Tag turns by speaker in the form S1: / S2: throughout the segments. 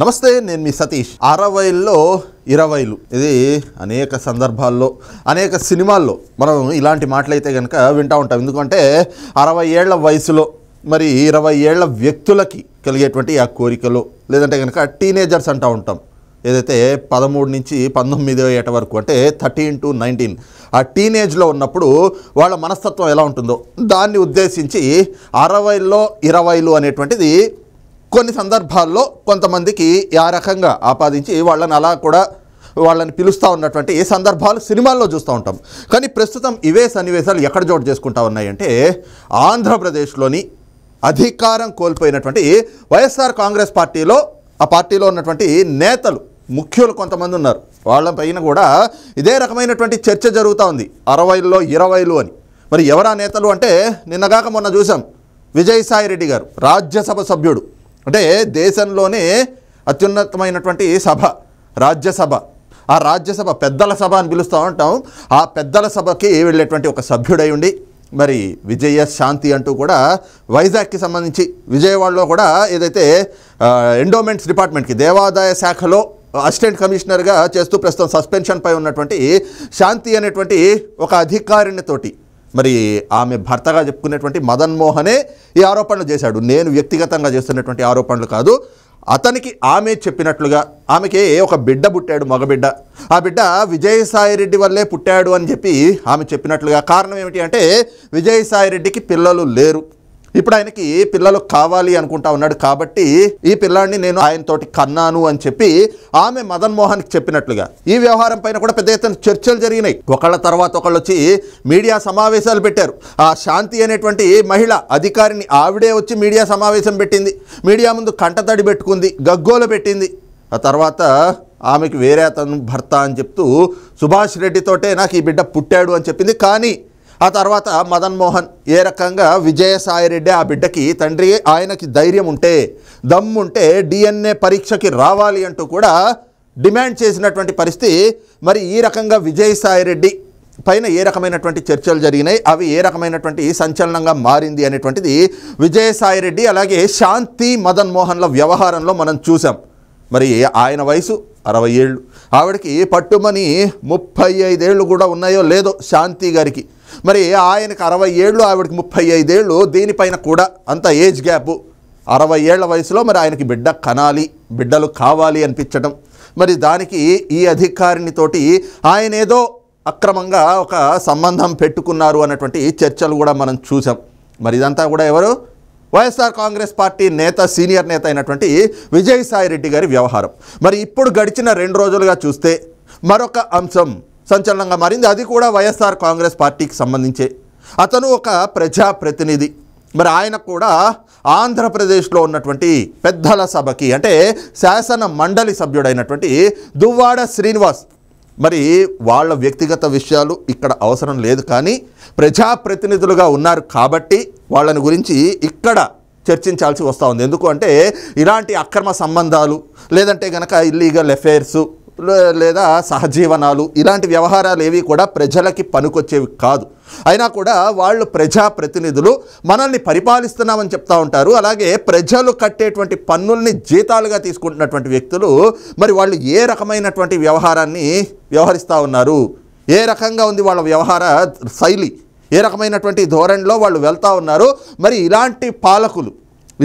S1: నమస్తే, నేను మీ సతీష్. 60లో 20లు ఇది అనేక సందర్భాల్లో అనేక సినిమాల్లో మనం ఇలాంటి మాటలైతే కనుక వింటూ ఉంటాం. ఎందుకంటే 60 ఏళ్ల వయసులో మరి 20 ఏళ్ల వ్యక్తులకి కలిగేటువంటి ఆ కోరికలు, లేదంటే కనుక టీనేజర్స్ అంటూ ఉంటాం. ఏదైతే 13 నుంచి 19 ఏట వరకు, అంటే 13 to 19 ఆ టీనేజ్లో ఉన్నప్పుడు వాళ్ళ మనస్తత్వం ఎలా ఉంటుందో దాన్ని ఉద్దేశించి 60లో 20లు అనేటువంటిది కొన్ని సందర్భాల్లో కొంతమందికి ఆ రకంగా ఆపాదించి వాళ్ళని అలా కూడా వాళ్ళని పిలుస్తూ ఉన్నటువంటి సందర్భాలు సినిమాల్లో చూస్తూ ఉంటాం. కానీ ప్రస్తుతం ఇవే సన్నివేశాలు ఎక్కడ చోటు చేసుకుంటా ఉన్నాయంటే ఆంధ్రప్రదేశ్లోని అధికారం కోల్పోయినటువంటి వైఎస్ఆర్ కాంగ్రెస్ పార్టీలో, ఆ పార్టీలో ఉన్నటువంటి నేతలు, ముఖ్యులు కొంతమంది ఉన్నారు. వాళ్ళపైన కూడా ఇదే రకమైనటువంటి చర్చ జరుగుతూ ఉంది, 60లో 20లు అని. మరి ఎవరా నేతలు అంటే నిన్నగాక మొన్న చూసాం, విజయసాయి రెడ్డి గారు రాజ్యసభ సభ్యుడు. అంటే దేశంలోనే అత్యున్నతమైనటువంటి సభ రాజ్యసభ. ఆ రాజ్యసభ పెద్దల సభ అని పిలుస్తూ ఉంటాం. ఆ పెద్దల సభకి వెళ్ళేటువంటి ఒక సభ్యుడై ఉండి మరి విజయ శాంతి అంటూ కూడా వైజాగ్కి సంబంధించి విజయవాడలో కూడా ఏదైతే ఎండోమెంట్స్ డిపార్ట్మెంట్కి, దేవాదాయ శాఖలో అసిస్టెంట్ కమిషనర్గా చేస్తూ ప్రస్తుతం సస్పెన్షన్పై ఉన్నటువంటి శాంతి అనేటువంటి ఒక అధికారినితోటి మరి ఆమె భర్తగా చెప్పుకునేటువంటి మదన్ మోహనే ఈ ఆరోపణలు చేశాడు. నేను వ్యక్తిగతంగా చేస్తున్నటువంటి ఆరోపణలు కాదు. అతనికి ఆమె చెప్పినట్లుగా ఆమెకి ఒక బిడ్డ పుట్టాడు, మగబిడ్డ. ఆ బిడ్డ విజయసాయి రెడ్డి వల్లే పుట్టాడు అని చెప్పి ఆమె చెప్పినట్లుగా. కారణం ఏమిటి అంటే విజయసాయి రెడ్డికి పిల్లలు లేరు, ఇప్పుడు ఆయనకి పిల్లలు కావాలి అనుకుంటా ఉన్నాడు. కాబట్టి ఈ పిల్లాడిని నేను ఆయనతోటి కన్నాను అని చెప్పి ఆమె మదన్ మోహన్కి చెప్పినట్లుగా. ఈ వ్యవహారం పైన కూడా పెద్ద ఎత్తున చర్చలు జరిగినాయి. ఒకళ్ళ తర్వాత ఒకళ్ళు వచ్చి మీడియా సమావేశాలు పెట్టారు. ఆ శాంతి అనేటువంటి మహిళ అధికారిని ఆవిడే వచ్చి మీడియా సమావేశం పెట్టింది. మీడియా ముందు కంటతడి పెట్టుకుంది, గగ్గోలు పెట్టింది. ఆ తర్వాత ఆమెకి వేరే అతను భర్త అని చెప్తూ సుభాష్ రెడ్డితోటే నాకు ఈ బిడ్డ పుట్టాడు అని చెప్పింది. కానీ ఆ తర్వాత మదన్ మోహన్ ఏ రకంగా విజయసాయి రెడ్డి ఆ బిడ్డకి తండ్రి, ఆయనకి ధైర్యం ఉంటే, దమ్ముంటే DNA పరీక్షకి రావాలి అంటూ కూడా డిమాండ్ చేసినటువంటి పరిస్థితి. మరి ఈ రకంగా విజయసాయి రెడ్డి పైన ఏ రకమైనటువంటి చర్చలు జరిగినాయి, అవి ఏ రకమైనటువంటి సంచలనంగా మారింది అనేటువంటిది విజయసాయి రెడ్డి అలాగే శాంతి మదన్ మోహన్ల వ్యవహారంలో మనం చూసాం. మరి ఆయన వయసు 60 ఏళ్ళు, ఆవిడకి పట్టుమని 35 ఏళ్ళు కూడా ఉన్నాయో లేదో శాంతి గారికి. మరి ఆయనకి 60 ఏళ్ళు, ఆవిడకి 35 ఏళ్ళు. దీనిపైన కూడా అంత ఏజ్ గ్యాపు. 60 ఏళ్ల వయసులో మరి ఆయనకి బిడ్డ కనాలి, బిడ్డలు కావాలి అనిపించడం. మరి దానికి ఈ అధికారినితోటి ఆయన ఏదో అక్రమంగా ఒక సంబంధం పెట్టుకున్నారు అన్నటువంటి చర్చలు కూడా మనం చూసాం. మరి ఇదంతా కూడా ఎవరు? వైఎస్ఆర్ కాంగ్రెస్ పార్టీ నేత, సీనియర్ నేత అయినటువంటి విజయసాయి రెడ్డి గారి వ్యవహారం. మరి ఇప్పుడు గడిచిన 2 రోజులుగా చూస్తే మరొక అంశం సంచలనంగా మారింది. అది కూడా వైఎస్ఆర్ కాంగ్రెస్ పార్టీకి సంబంధించే. అతను ఒక ప్రజాప్రతినిధి. మరి ఆయన కూడా ఆంధ్రప్రదేశ్లో ఉన్నటువంటి పెద్దల సభకి, అంటే శాసన మండలి సభ్యుడైనటువంటి దువ్వాడ శ్రీనివాస్. మరి వాళ్ళ వ్యక్తిగత విషయాలు ఇక్కడ అవసరం లేదు, కానీ ప్రజాప్రతినిధులుగా ఉన్నారు కాబట్టి వాళ్ళని గురించి ఇక్కడ చర్చించాల్సి వస్తూ ఉంది. ఎందుకు అంటే ఇలాంటి అక్రమ సంబంధాలు, లేదంటే కనుక ఇల్లీగల్ అఫైర్సు, లేదా సహజీవనాలు, ఇలాంటి వ్యవహారాలు ఏవి కూడా ప్రజలకి పనికొచ్చేవి కాదు. అయినా కూడా వాళ్ళు ప్రజాప్రతినిధులు, మనల్ని పరిపాలిస్తున్నామని చెప్తూ ఉంటారు. అలాగే ప్రజలు కట్టేటువంటి పన్నుల్ని జీతాలుగా తీసుకుంటున్నటువంటి వ్యక్తులు మరి వాళ్ళు ఏ రకమైనటువంటి వ్యవహారాన్ని వ్యవహరిస్తూ ఉన్నారు, ఏ రకంగా ఉంది వాళ్ళ వ్యవహార శైలి, ఏ రకమైనటువంటి ధోరణిలో వాళ్ళు వెళ్తూ ఉన్నారు. మరి ఇలాంటి పాలకులు,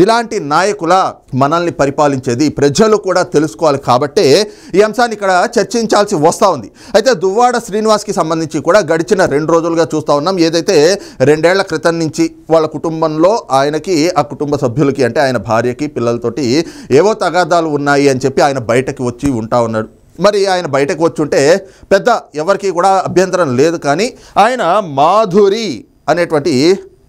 S1: ఇలాంటి నాయకుల మనల్ని పరిపాలించేది ప్రజలు కూడా తెలుసుకోవాలి. కాబట్టి ఈ అంశాన్ని ఇక్కడ చర్చించాల్సి వస్తూ ఉంది. అయితే దువ్వాడ శ్రీనివాస్కి సంబంధించి కూడా గడిచిన 2 రోజులుగా చూస్తూ ఉన్నాం. ఏదైతే 2 ఏళ్ల క్రితం నుంచి వాళ్ళ కుటుంబంలో ఆయనకి, ఆ కుటుంబ సభ్యులకి, అంటే ఆయన భార్యకి, పిల్లలతోటి ఏవో తగాదాలు ఉన్నాయి అని చెప్పి ఆయన బయటకు వచ్చి ఉంటా ఉన్నాడు. మరి ఆయన బయటకు వచ్చి ఉంటే పెద్ద ఎవరికి కూడా అభ్యంతరం లేదు. కానీ ఆయన మాధురి అనేటువంటి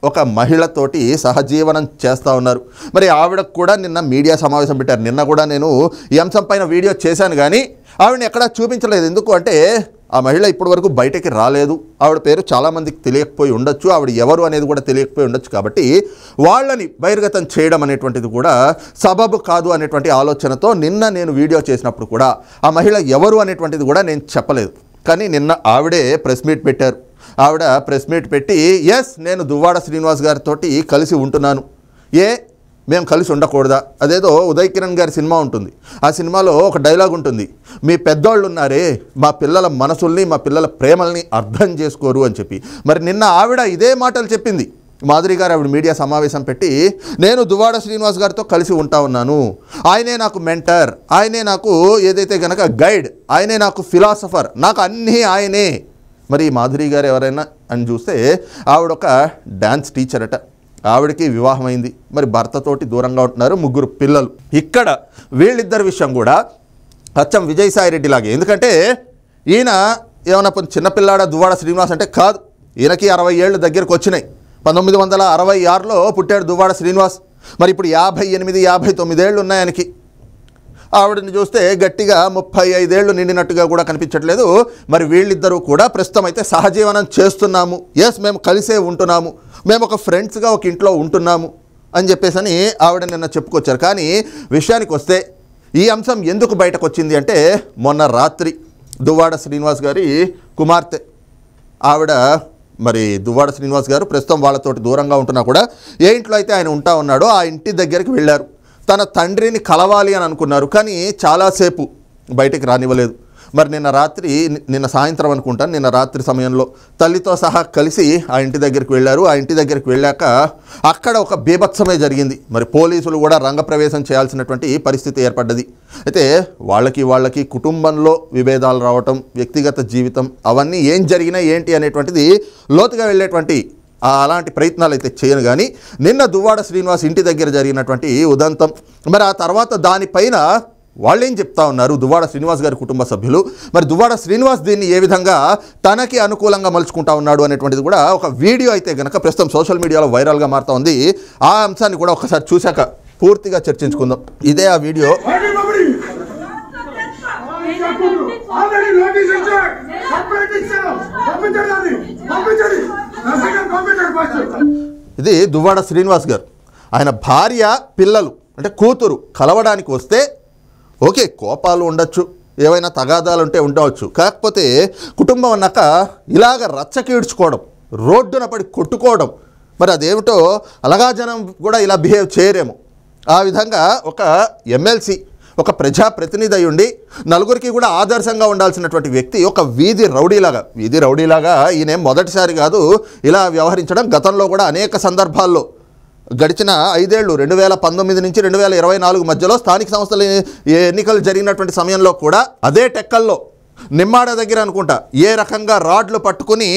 S1: ఒక మహిళతోటి సహజీవనం చేస్తూ ఉన్నారు. మరి ఆవిడకు కూడా నిన్న మీడియా సమావేశం పెట్టారు. నిన్న కూడా నేను ఈ అంశం పైన వీడియో చేశాను, కానీ ఆవిడని ఎక్కడా చూపించలేదు. ఎందుకు అంటే ఆ మహిళ ఇప్పటి వరకు బయటకి రాలేదు. ఆవిడ పేరు చాలామందికి తెలియకపోయి ఉండొచ్చు, ఆవిడ ఎవరు అనేది కూడా తెలియకపోయి ఉండొచ్చు. కాబట్టి వాళ్ళని బహిర్గతం చేయడం అనేటువంటిది కూడా సబబు కాదు అనేటువంటి ఆలోచనతో నిన్న నేను వీడియో చేసినప్పుడు కూడా ఆ మహిళ ఎవరు అనేటువంటిది కూడా నేను చెప్పలేదు. కానీ నిన్న ఆవిడే ప్రెస్ మీట్ పెట్టారు. ఆవిడ ప్రెస్ మీట్ పెట్టి, ఎస్ నేను దువ్వాడ శ్రీనివాస్ గారితో కలిసి ఉంటున్నాను, మేము కలిసి ఉండకూడదా? అదేదో ఉదయ్ కిరణ్ గారి సినిమా ఉంటుంది, ఆ సినిమాలో ఒక డైలాగ్ ఉంటుంది, మీ పెద్దోళ్ళు ఉన్నారే మా పిల్లల మనసుల్ని మా పిల్లల ప్రేమల్ని అర్థం చేసుకోరు అని చెప్పి. మరి నిన్న ఆవిడ ఇదే మాటలు చెప్పింది. మాధురి గారు ఆవిడ మీడియా సమావేశం పెట్టి, నేను దువ్వాడ శ్రీనివాస్ గారితో కలిసి ఉంటా ఉన్నాను, ఆయనే నాకు మెంటర్, ఆయనే నాకు ఏదైతే కనుక గైడ్, ఆయనే నాకు ఫిలాసఫర్, నాకు అన్నీ ఆయనే. మరి మాధురి గారు ఎవరైనా అని చూస్తే ఆవిడ ఒక డ్యాన్స్ టీచర్ అట, ఆవిడకి వివాహం అయింది, మరి భర్తతోటి దూరంగా ఉంటున్నారు, 3 పిల్లలు. ఇక్కడ వీళ్ళిద్దరి విషయం కూడా అచ్చం విజయసాయిరెడ్డి లాగే. ఎందుకంటే ఈయన ఏమన్నా చిన్నపిల్లాడ దువ్వాడ శ్రీనివాస్ అంటే కాదు, ఈయనకి 60 ఏళ్ళు దగ్గరకు వచ్చినాయి. 1966లో పుట్టాడు దువ్వాడ శ్రీనివాస్. మరి ఇప్పుడు 58, 59 ఏళ్ళు ఉన్నాయి ఆయనకి. ఆవిడని చూస్తే గట్టిగా 35 ఏళ్ళు నిండినట్టుగా కూడా కనిపించట్లేదు. మరి వీళ్ళిద్దరూ కూడా ప్రస్తుతం అయితే సహజీవనం చేస్తున్నాము, ఎస్ మేము కలిసే ఉంటున్నాము, మేము ఒక ఫ్రెండ్స్గా ఒక ఇంట్లో ఉంటున్నాము అని చెప్పేసి ఆవిడ నిన్న చెప్పుకొచ్చారు. కానీ విషయానికి వస్తే ఈ అంశం ఎందుకు బయటకు వచ్చింది అంటే, మొన్న రాత్రి దువ్వాడ శ్రీనివాస్ గారి కుమార్తె ఆవిడ, మరి దువ్వాడ శ్రీనివాస్ గారు ప్రస్తుతం వాళ్ళతోటి దూరంగా ఉంటున్నా కూడా ఏ ఇంట్లో అయితే ఆయన ఉంటా ఉన్నాడో ఆ ఇంటి దగ్గరికి వెళ్ళారు. తన తండ్రిని కలవాలి అని అనుకున్నారు, కానీ చాలాసేపు బయటికి రానివ్వలేదు. మరి నిన్న సాయంత్రం అనుకుంటాను, నిన్న రాత్రి సమయంలో తల్లితో సహా కలిసి ఆ ఇంటి దగ్గరికి వెళ్ళారు. ఆ ఇంటి దగ్గరికి వెళ్ళాక అక్కడ ఒక బీభత్సమే జరిగింది. మరి పోలీసులు కూడా రంగప్రవేశం చేయాల్సినటువంటి పరిస్థితి ఏర్పడ్డది. అయితే వాళ్ళకి కుటుంబంలో విభేదాలు రావటం, వ్యక్తిగత జీవితం, అవన్నీ ఏం జరిగినా ఏంటి అనేటువంటిది లోతుగా వెళ్ళేటువంటి అలాంటి ప్రయత్నాలు అయితే చేయను. కానీ నిన్న దువ్వాడ శ్రీనివాస్ ఇంటి దగ్గర జరిగినటువంటి ఉదంతం, మరి ఆ తర్వాత దానిపైన వాళ్ళేం చెప్తా ఉన్నారు దువ్వాడ శ్రీనివాస్ గారి కుటుంబ సభ్యులు, మరి దువ్వాడ శ్రీనివాస్ దీన్ని ఏ విధంగా తనకి అనుకూలంగా మలుచుకుంటా ఉన్నాడు అనేటువంటిది కూడా ఒక వీడియో అయితే గనక ప్రస్తుతం సోషల్ మీడియాలో వైరల్గా మారుతూ ఉంది. ఆ అంశాన్ని కూడా ఒకసారి చూశాక పూర్తిగా చర్చించుకుందాం. ఇదే ఆ వీడియో. ఇది దువ్వాడ శ్రీనివాస్ గారు, ఆయన భార్య పిల్లలు అంటే కూతురు కలవడానికి వస్తే ఓకే, కోపాలు ఉండొచ్చు, ఏవైనా తగాదాలు ఉంటే ఉండవచ్చు. కాకపోతే కుటుంబం అన్నాక ఇలాగ రచ్చకీడ్చుకోవడం, రోడ్డున పడి కొట్టుకోవడం, మరి అదేమిటో అలాగా జనం కూడా ఇలా బిహేవ్ చేయరేమో. ఆ విధంగా ఒక ఎమ్మెల్సీ, ఒక ప్రజాప్రతినిధి అయి ఉండి నలుగురికి కూడా ఆదర్శంగా ఉండాల్సినటువంటి వ్యక్తి ఒక వీధి రౌడీలాగా ఈయన మొదటిసారి కాదు ఇలా వ్యవహరించడం. గతంలో కూడా అనేక సందర్భాల్లో గడిచిన 5 ఏళ్ళు 2019 నుంచి 2024 మధ్యలో స్థానిక సంస్థల ఎన్నికలు జరిగినటువంటి సమయంలో కూడా అదే టెక్కల్లో నిమ్మాడ దగ్గర అనుకుంటా ఏ రకంగా రాడ్లు పట్టుకుని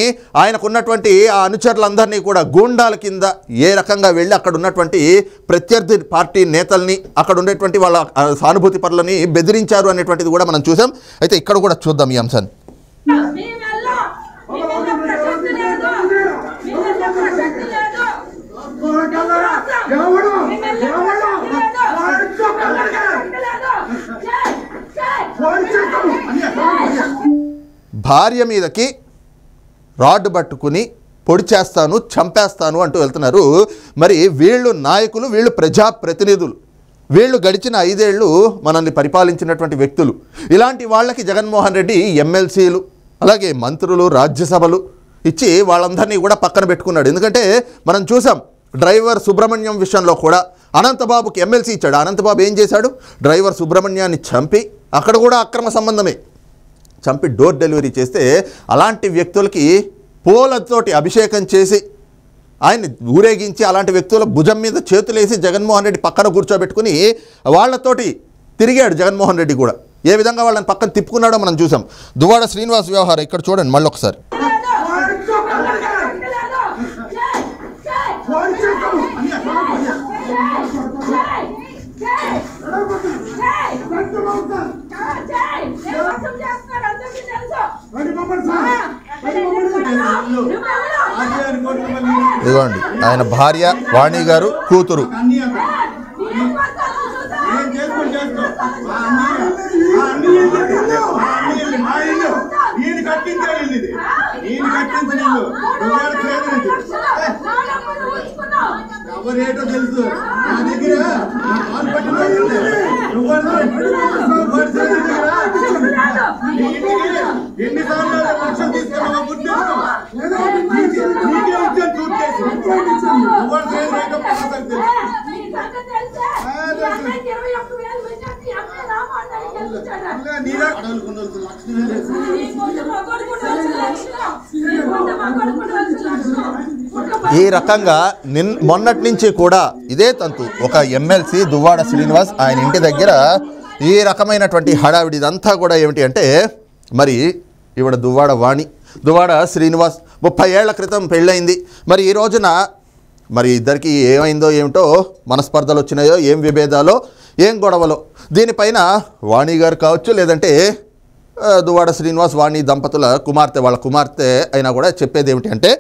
S1: ఆయనకున్నటువంటి ఆ అనుచరులందరినీ కూడా గూండాల కింద ఏ రకంగా వెళ్ళి అక్కడ ఉన్నటువంటి ప్రత్యర్థి పార్టీ నేతల్ని, అక్కడ ఉండేటువంటి వాళ్ళ సానుభూతి పరులని బెదిరించారు అనేటువంటిది కూడా మనం చూసాం. అయితే ఇక్కడ కూడా చూద్దాం ఈ అంశాన్ని. భార్య మీదకి రాడ్ పట్టుకుని పొడి చేస్తాను, చంపేస్తాను అంటూ వెళ్తున్నారు. మరి వీళ్ళు నాయకులు, వీళ్ళు ప్రజాప్రతినిధులు, వీళ్ళు గడిచిన 5 ఏళ్ళు మనల్ని పరిపాలించినటువంటి వ్యక్తులు. ఇలాంటి వాళ్ళకి జగన్మోహన్ రెడ్డి ఎమ్మెల్సీలు, అలాగే మంత్రులు, రాజ్యసభలు ఇచ్చి వాళ్ళందరినీ కూడా పక్కన పెట్టుకున్నాడు. ఎందుకంటే మనం చూసాం డ్రైవర్ సుబ్రహ్మణ్యం విషయంలో కూడా అనంతబాబుకి ఎమ్మెల్సీ ఇచ్చాడు. అనంతబాబు ఏం చేశాడు? డ్రైవర్ సుబ్రహ్మణ్యాన్ని చంపి, అక్కడ కూడా అక్రమ సంబంధమే, చంపి డోర్ డెలివరీ చేస్తే అలాంటి వ్యక్తులకి పూలతోటి అభిషేకం చేసి ఆయన్ని ఊరేగించి అలాంటి వ్యక్తుల భుజం మీద చేతులేసి జగన్మోహన్ రెడ్డి పక్కన కూర్చోబెట్టుకుని వాళ్ళతోటి తిరిగాడు జగన్మోహన్ రెడ్డి కూడా. ఏ విధంగా వాళ్ళని పక్కన తిప్పుకున్నాడో మనం చూసాం. దువ్వాడ శ్రీనివాస్ వ్యవహారం ఇక్కడ చూడండి మళ్ళీ ఒకసారి. ఇదిగోండి ఆయన భార్య వాణి గారు, కూతురు.
S2: ఎవరేటో తెలుసు నా దగ్గర ఎన్నిసార్లు లక్ష్యం తీసుకున్నా గుర్తు
S1: ఈ రకంగా మొన్నటి నుంచి కూడా ఇదే తంతు. ఒక ఎమ్మెల్సీ దువ్వాడ శ్రీనివాస్ ఆయన ఇంటి దగ్గర ఈ రకమైనటువంటి హడావిడి. ఇదంతా కూడా ఏమిటి అంటే మరి ఇవిడ దువ్వాడ వాణి, దువ్వాడ శ్రీనివాస్ 30 ఏళ్ల క్రితం పెళ్ళయింది. మరి ఈ రోజున మరి ఇద్దరికి ఏమైందో ఏమిటో, మనస్పర్ధలు వచ్చినాయో, ఏం విభేదాలో, ఏం గొడవలో, దీనిపైన వాణి గారు కావచ్చు, లేదంటే దువ్వాడ శ్రీనివాస్ వాణి దంపతుల కుమార్తె, వాళ్ళ కుమార్తె అయినా కూడా చెప్పేది ఏమిటి అంటే,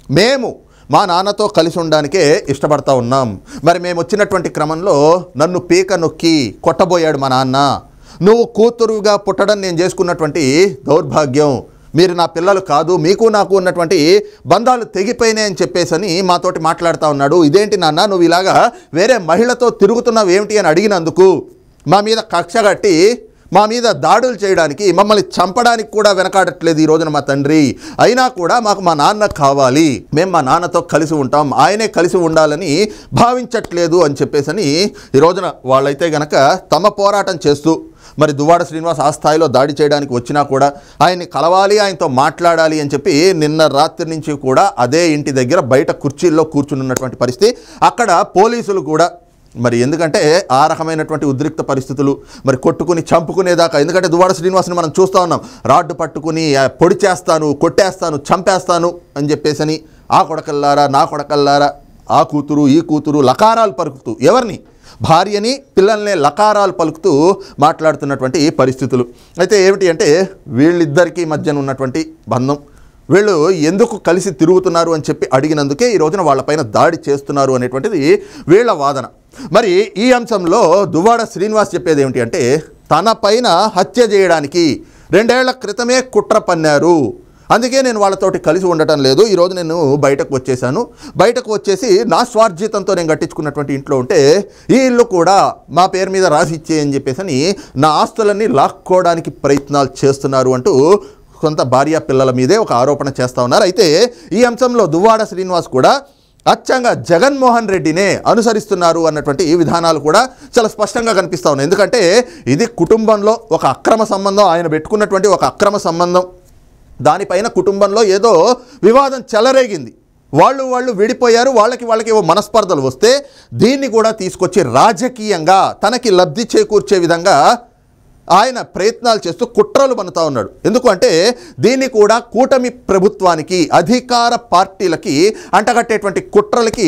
S1: మేము మా నాన్నతో కలిసి ఉండడానికే ఇష్టపడతా ఉన్నాం. మరి మేము వచ్చినటువంటి క్రమంలో నన్ను పీక నొక్కి కొట్టబోయాడు మా నాన్న. నువ్వు కూతురుగా పుట్టడం నేను చేసుకున్నటువంటి దౌర్భాగ్యం, మీరు నా పిల్లలు కాదు, మీకు నాకు ఉన్నటువంటి బంధాలు తెగిపోయినాయని చెప్పేసని మాతోటి మాట్లాడుతూ ఉన్నాడు. ఇదేంటి నాన్న నువ్వు ఇలాగా వేరే మహిళతో తిరుగుతున్నావు ఏమిటి అని అడిగినందుకు మా మీద కక్ష కట్టి మా మీద దాడులు చేయడానికి, మమ్మల్ని చంపడానికి కూడా వెనకాడట్లేదు ఈ రోజున మా తండ్రి. అయినా కూడా మాకు మా నాన్న కావాలి, మేము మా నాన్నతో కలిసి ఉంటాం, ఆయనే కలిసి ఉండాలని భావించట్లేదు అని చెప్పేసని ఈ రోజున వాళ్ళైతే గనక తమ పోరాటం చేస్తూ మరి దువ్వాడ శ్రీనివాస్ ఆ స్థాయిలో దాడి చేయడానికి వచ్చినా కూడా ఆయన్ని కలవాలి, ఆయనతో మాట్లాడాలి అని చెప్పి నిన్న రాత్రి నుంచి కూడా అదే ఇంటి దగ్గర బయట కుర్చీల్లో కూర్చున్నటువంటి పరిస్థితి. అక్కడ పోలీసులు కూడా మరి ఎందుకంటే ఆ రకమైనటువంటి ఉద్రిక్త పరిస్థితులు, మరి కొట్టుకుని చంపుకునేదాకా, ఎందుకంటే దువ్వాడ శ్రీనివాస్ని మనం చూస్తూ ఉన్నాం, రాడ్డు పట్టుకుని పొడి చేస్తాను, కొట్టేస్తాను, చంపేస్తాను అని చెప్పేసని ఆ కొడకల్లారా నా కొడకల్లారా, ఆ కూతురు ఈ కూతురు లకారాలు పలుకుతూ, ఎవరిని భార్యని పిల్లల్ని లకారాలు పలుకుతూ మాట్లాడుతున్నటువంటి పరిస్థితులు. అయితే ఏమిటి అంటే వీళ్ళిద్దరికీ మధ్యన ఉన్నటువంటి బంధం, వీళ్ళు ఎందుకు కలిసి తిరుగుతున్నారు అని చెప్పి అడిగినందుకే ఈ రోజున వాళ్ళపైన దాడి చేస్తున్నారు అనేటువంటిది వీళ్ళ వాదన. మరి ఈ అంశంలో దువ్వాడ శ్రీనివాస్ చెప్పేది ఏమిటి అంటే, తన పైన హత్య చేయడానికి 2 ఏళ్ల క్రితమే కుట్ర పన్నారు, అందుకే నేను వాళ్ళతోటి కలిసి ఉండటం లేదు, ఈరోజు నేను బయటకు వచ్చేసాను, బయటకు వచ్చేసి నా స్వార్జితంతో నేను కట్టించుకున్నటువంటి ఇంట్లో ఉంటే ఈ ఇల్లు కూడా మా పేరు మీద రాసి ఇచ్చేయని చెప్పేసి నా ఆస్తులన్నీ లాక్కోవడానికి ప్రయత్నాలు చేస్తున్నారు అంటూ సొంత భార్య పిల్లల మీదే ఒక ఆరోపణ చేస్తూ ఉన్నారు. అయితే ఈ అంశంలో దువ్వాడ శ్రీనివాస్ కూడా అచ్చంగా జగన్మోహన్ రెడ్డినే అనుసరిస్తున్నారు అన్నటువంటి విధానాలు కూడా చాలా స్పష్టంగా కనిపిస్తూ ఉన్నాయి. ఎందుకంటే ఇది కుటుంబంలో ఒక అక్రమ సంబంధం, ఆయన పెట్టుకున్నటువంటి ఒక అక్రమ సంబంధం, దానిపైన కుటుంబంలో ఏదో వివాదం చెలరేగింది, వాళ్ళు విడిపోయారు, వాళ్ళకి ఏవో మనస్పర్ధలు వస్తే దీన్ని కూడా తీసుకొచ్చి రాజకీయంగా తనకి లబ్ధి చేకూర్చే విధంగా ఆయన ప్రయత్నాలు చేస్తూ కుట్రలు పన్నుతూ ఉన్నాడు. ఎందుకంటే దీన్ని కూడా కూటమి ప్రభుత్వానికి, అధికార పార్టీలకి అంటగట్టేటువంటి కుట్రలకి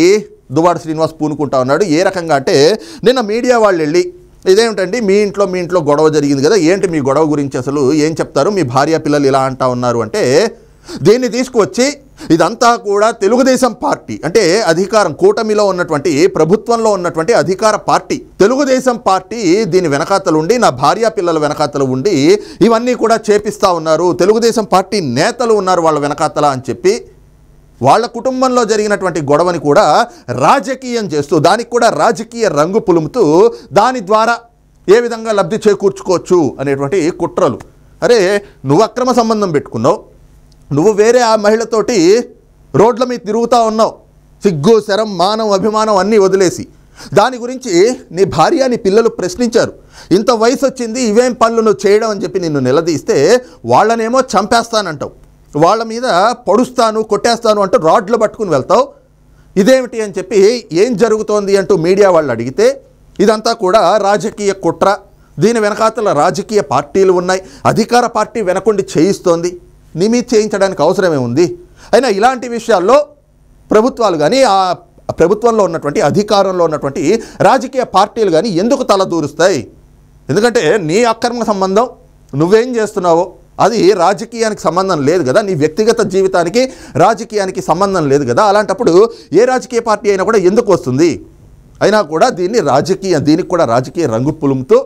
S1: దువ్వాడ శ్రీనివాస్ పూనుకుంటా ఉన్నాడు. ఏ రకంగా అంటే నిన్న మీడియా వాళ్ళు వెళ్ళి, ఇదేమిటండి మీ ఇంట్లో గొడవ జరిగింది కదా, ఏంటి మీ గొడవ గురించి అసలు ఏం చెప్తారు, మీ భార్య పిల్లలు ఇలా అంటా ఉన్నారు అంటే, దీన్ని తీసుకువచ్చి ఇదంతా కూడా తెలుగుదేశం పార్టీ, అంటే అధికారం కూటమిలో ఉన్నటువంటి ప్రభుత్వంలో ఉన్నటువంటి అధికార పార్టీ తెలుగుదేశం పార్టీ దీని వెనకాతలు ఉండి, నా భార్య పిల్లల వెనకాతలు ఉండి ఇవన్నీ కూడా చేపిస్తూ ఉన్నారు, తెలుగుదేశం పార్టీ నేతలు ఉన్నారు వాళ్ళ వెనకాతల అని చెప్పి వాళ్ళ కుటుంబంలో జరిగినటువంటి గొడవని కూడా రాజకీయం చేస్తూ, దానికి కూడా రాజకీయ రంగు పులుముతూ దాని ద్వారా ఏ విధంగా లబ్ధి చేకూర్చుకోవచ్చు అనేటువంటి కుట్రలు. అరే నువ్వు అక్రమ సంబంధం పెట్టుకున్నావు, నువ్వు వేరే ఆ మహిళతోటి రోడ్ల మీద తిరుగుతూ ఉన్నావు, సిగ్గు శరం మానం అభిమానం అన్నీ వదిలేసి, దాని గురించి నీ భార్య నీ పిల్లలు ప్రశ్నించారు, ఇంత వయసు వచ్చింది ఇవేం పనులు నువ్వు చేయడం అని చెప్పి నిన్ను నిలదీస్తే వాళ్ళనేమో చంపేస్తానంటావు, వాళ్ళ మీద పొడుస్తాను కొట్టేస్తాను అంటూ రాడ్లు పట్టుకుని వెళ్తావు, ఇదేమిటి అని చెప్పి ఏం జరుగుతోంది అంటూ మీడియా వాళ్ళు అడిగితే ఇదంతా కూడా రాజకీయ కుట్ర, దీని వెనకాతల రాజకీయ పార్టీలు ఉన్నాయి, అధికార పార్టీ వెనకుండి చేయిస్తోంది, నీ మీద చేయించడానికి అవసరమే ఉంది. అయినా ఇలాంటి విషయాల్లో ప్రభుత్వాలు కానీ ఆ ప్రభుత్వంలో ఉన్నటువంటి అధికారంలో ఉన్నటువంటి రాజకీయ పార్టీలు కానీ ఎందుకు తలదూరుస్తాయి? ఎందుకంటే నీ అక్రమ సంబంధం నువ్వేం చేస్తున్నావో అది రాజకీయానికి సంబంధం లేదు కదా, నీ వ్యక్తిగత జీవితానికి రాజకీయానికి సంబంధం లేదు కదా, అలాంటప్పుడు ఏ రాజకీయ పార్టీ అయినా కూడా ఎందుకు వస్తుంది? అయినా కూడా దీనికి కూడా రాజకీయ రంగు పులుముతో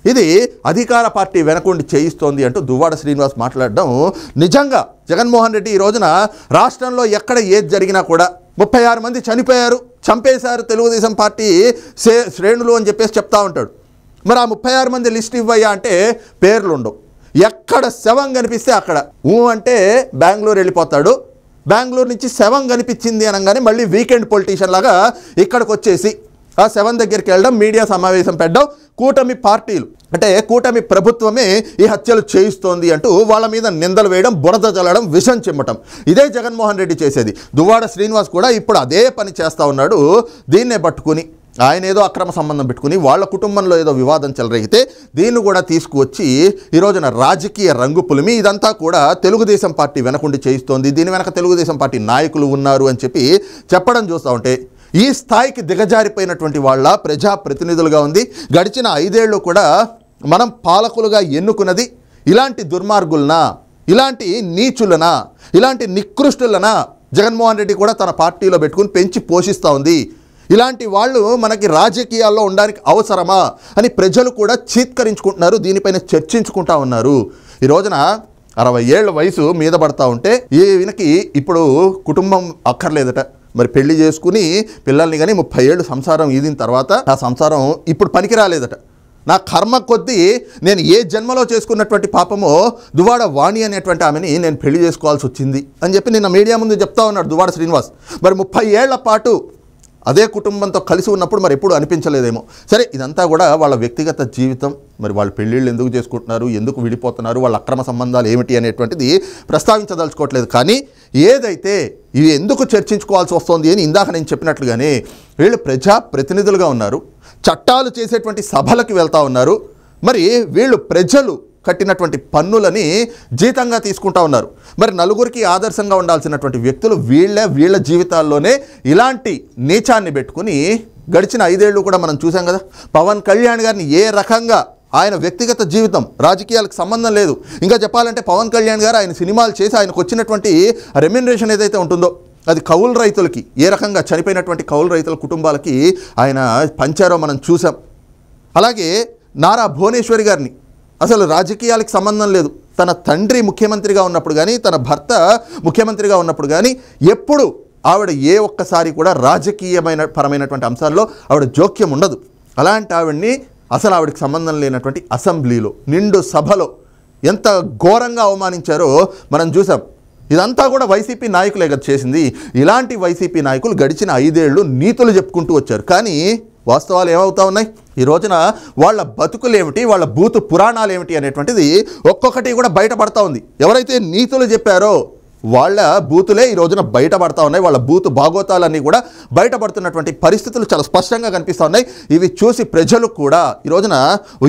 S1: ఇది అధికార పార్టీ వెనకుండి చేయిస్తోంది అంటూ దువ్వాడ శ్రీనివాస్ మాట్లాడడం నిజంగా జగన్మోహన్ రెడ్డి ఈ రోజున రాష్ట్రంలో ఎక్కడ ఏది జరిగినా కూడా 36 మంది చనిపోయారు, చంపేశారు తెలుగుదేశం పార్టీ శ్రేణులు అని చెప్పేసి చెప్తా ఉంటాడు. మరి ఆ 36 మంది లిస్ట్ ఇవ్వయ్యా అంటే పేర్లు ఉండవు, ఎక్కడ శవం కనిపిస్తే అక్కడ అంటే బెంగళూరు వెళ్ళిపోతాడు, బెంగళూరు నుంచి శవం కనిపించింది అనగానే మళ్ళీ వీకెండ్ పొలిటీషియన్ లాగా ఇక్కడికి వచ్చేసి ఆ శవం దగ్గరికి వెళ్ళడం, మీడియా సమావేశం పెట్టడం, కూటమి పార్టీలు అంటే కూటమి ప్రభుత్వమే ఈ హత్యలు చేయిస్తోంది అంటూ వాళ్ళ మీద నిందలు వేయడం, బురద జల్లడం, విషం చిమ్మటం. ఇదే జగన్మోహన్ రెడ్డి చేసేది. దువ్వాడ శ్రీనివాస్ కూడా ఇప్పుడు అదే పని చేస్తూ ఉన్నాడు. దీన్నే పట్టుకుని ఆయన ఏదో అక్రమ సంబంధం పెట్టుకుని వాళ్ళ కుటుంబంలో ఏదో వివాదం చెలరేగితే దీన్ని కూడా తీసుకువచ్చి ఈ రోజున రాజకీయ రంగు పులిమి ఇదంతా కూడా తెలుగుదేశం పార్టీ వెనకుండి చేయిస్తోంది, దీని వెనక తెలుగుదేశం పార్టీ నాయకులు ఉన్నారు అని చెప్పడం చూస్తూ ఉంటే ఈ స్థాయికి దిగజారిపోయినటువంటి వాళ్ళ ప్రజాప్రతినిధులుగా ఉంది. గడిచిన 5 ఏళ్ళు కూడా మనం పాలకులుగా ఎన్నుకున్నది ఇలాంటి దుర్మార్గులనా, ఇలాంటి నీచులనా, ఇలాంటి నికృష్టులనా జగన్మోహన్ రెడ్డి కూడా తన పార్టీలో పెట్టుకుని పెంచి పోషిస్తూ ఉంది. ఇలాంటి వాళ్ళు మనకి రాజకీయాల్లో ఉండడానికి అవసరమా అని ప్రజలు కూడా చీత్కరించుకుంటున్నారు, దీనిపైన చర్చించుకుంటా ఉన్నారు. ఈ రోజున 60 ఏళ్ల వయసు మీద పడతా ఉంటే ఈయనకి ఇప్పుడు కుటుంబం అక్కర్లేదట. మరి పెళ్లి చేసుకుని పిల్లల్ని కానీ 30 ఏళ్ళు సంసారం ఈదిన తర్వాత ఆ సంసారం ఇప్పుడు పనికి రాలేదట. నా కర్మ కొద్దీ నేను ఏ జన్మలో చేసుకున్నటువంటి పాపమో దువ్వాడ వాణి అనేటువంటి ఆమెని నేను పెళ్లి చేసుకోవాల్సి వచ్చింది అని చెప్పి నిన్న మీడియా ముందు చెప్తా ఉన్నాడు దువ్వాడ శ్రీనివాస్. మరి 30 ఏళ్ల పాటు అదే కుటుంబంతో కలిసి ఉన్నప్పుడు మరి ఎప్పుడు అనిపించలేదేమో. సరే, ఇదంతా కూడా వాళ్ళ వ్యక్తిగత జీవితం. మరి వాళ్ళు పెళ్ళిళ్ళు ఎందుకు చేసుకుంటున్నారు, ఎందుకు విడిపోతున్నారు, వాళ్ళ అక్రమ సంబంధాలు ఏమిటి అనేటువంటిది ప్రస్తావించదలుచుకోవట్లేదు. కానీ ఏదైతే ఇవి ఎందుకు చర్చించుకోవాల్సి వస్తుంది అని ఇందాక నేను చెప్పినట్లుగానే వీళ్ళు ప్రజాప్రతినిధులుగా ఉన్నారు, చట్టాలు చేసేటువంటి సభలకు వెళ్తూ ఉన్నారు. మరి వీళ్ళు ప్రజలు కట్టినటువంటి పన్నులని జీతంగా తీసుకుంటా ఉన్నారు. మరి నలుగురికి ఆదర్శంగా ఉండాల్సినటువంటి వ్యక్తులు వీళ్ళ జీవితాల్లోనే ఇలాంటి నీచాన్ని పెట్టుకుని గడిచిన 5 ఏళ్ళు కూడా మనం చూసాం కదా. పవన్ కళ్యాణ్ గారిని ఏ రకంగా ఆయన వ్యక్తిగత జీవితం రాజకీయాలకు సంబంధం లేదు. ఇంకా చెప్పాలంటే పవన్ కళ్యాణ్ గారు ఆయన సినిమాలు చేసి ఆయనకు వచ్చినటువంటి రెమ్యునరేషన్ ఏదైతే ఉంటుందో అది కౌలు రైతులకి, ఏ రకంగా చనిపోయినటువంటి కౌలు రైతుల కుటుంబాలకి ఆయన పంచారో మనం చూసాం. అలాగే నారా భువనేశ్వరి గారిని అసలు రాజకీయాలకు సంబంధం లేదు. తన తండ్రి ముఖ్యమంత్రిగా ఉన్నప్పుడు కానీ, తన భర్త ముఖ్యమంత్రిగా ఉన్నప్పుడు కానీ ఎప్పుడు ఆవిడ ఏ ఒక్కసారి కూడా పరమైనటువంటి అంశాల్లో ఆవిడ జోక్యం ఉండదు. అలాంటి ఆవిడ్ని అసలు ఆవిడకి సంబంధం లేనటువంటి అసెంబ్లీలో నిండు సభలో ఎంత ఘోరంగా అవమానించారో మనం చూసాం. ఇదంతా కూడా వైసీపీ నాయకులే కదా చేసింది. ఇలాంటి వైసీపీ నాయకులు గడిచిన 5 ఏళ్ళు నీతులు చెప్పుకుంటూ వచ్చారు. కానీ వాస్తవాలు ఏమవుతా ఉన్నాయి? ఈ రోజున వాళ్ళ బతుకులేమిటి, వాళ్ళ బూతు పురాణాలు ఏమిటి అనేటువంటిది ఒక్కొక్కటి కూడా బయటపడతా ఉంది. ఎవరైతే నీతులు చెప్పారో వాళ్ళ బూతులే ఈ రోజున బయటపడతా ఉన్నాయి. వాళ్ళ బూతు భాగోతాలన్నీ కూడా బయటపడుతున్నటువంటి పరిస్థితులు చాలా స్పష్టంగా కనిపిస్తూ ఉన్నాయి. ఇవి చూసి ప్రజలు కూడా ఈ రోజున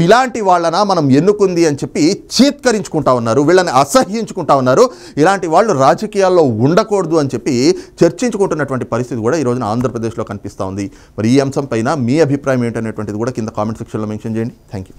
S1: ఇలాంటి వాళ్ళన మనం ఎన్నుకుంది అని చెప్పి చీత్కరించుకుంటా ఉన్నారు, వీళ్ళని అసహ్యించుకుంటా ఉన్నారు. ఇలాంటి వాళ్ళు రాజకీయాల్లో ఉండకూడదు అని చెప్పి చర్చించుకుంటున్నటువంటి పరిస్థితి కూడా ఈ రోజున ఆంధ్రప్రదేశ్లో కనిపిస్తూ ఉంది. మరి ఈ అంశం పైన మీ అభిప్రాయం ఏంటనేటువంటిది కూడా కింద కామెంట్ సెక్షన్లో మెన్షన్ చేయండి. Thank you.